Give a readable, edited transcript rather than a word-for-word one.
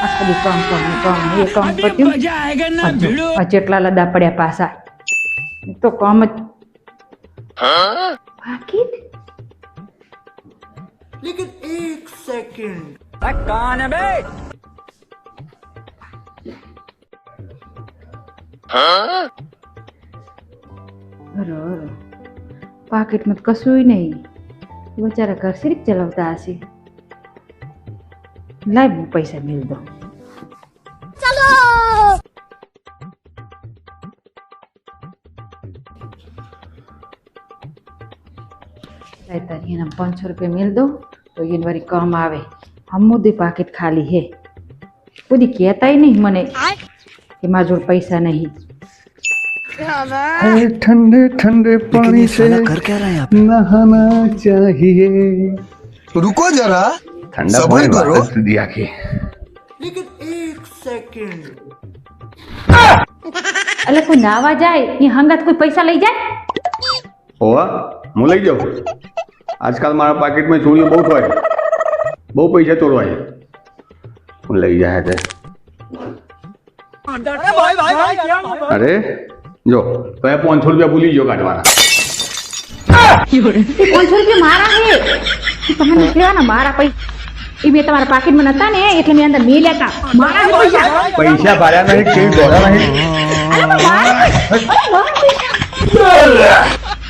આખી કામ એ કામ પત્યું જેટલા લદા પડ્યા પાછા તો કામ જ પાકીટ लेकिन एक सेकंड कौन है बे? બરોબર પાકીટમાં તો કશું નહીં બચારા ઘર સિરીક ચલાવતા હશે લાવ હું પૈસા મેળ દો એના 500 રૂપિયા મેળ દો તો એને વારી કામ આવે હમુદી પાકીટ ખાલી હે કોઈ કહેતાય નહીં મને કે મારા જોડે પૈસા નહીં ठंडे ठंडे पानी से कर क्या रहा है यहाँ पे? नहाना चाहिए रुको जरा ठंडा सब्र पानी करो। वापस दिया के लेकिन एक सेकंड એટલે કોઈ નાવા જાય એ હંગાત કોઈ પૈસા લઈ જાય होवा હું લઈ જાઉં આજકાલ મારા પાકીટમાં ચોરીઓ બહુ થાય બહુ પૈસા ચોરવાય હું લઈ જાય તે અરે જો તો એ 500 રૂપિયા ભૂલી ગયો કાઢવાના 500 રૂપિયા મારા હે તમને નીકળ્યા મારા પૈસા એ મેં તમારા પાકીટમાં નતા ને એટલે મેં અંદર મેલ્યા હતા મારા હે પૈસા ભાડ્યા નહીં કેવી દોડા નહીં પૈસા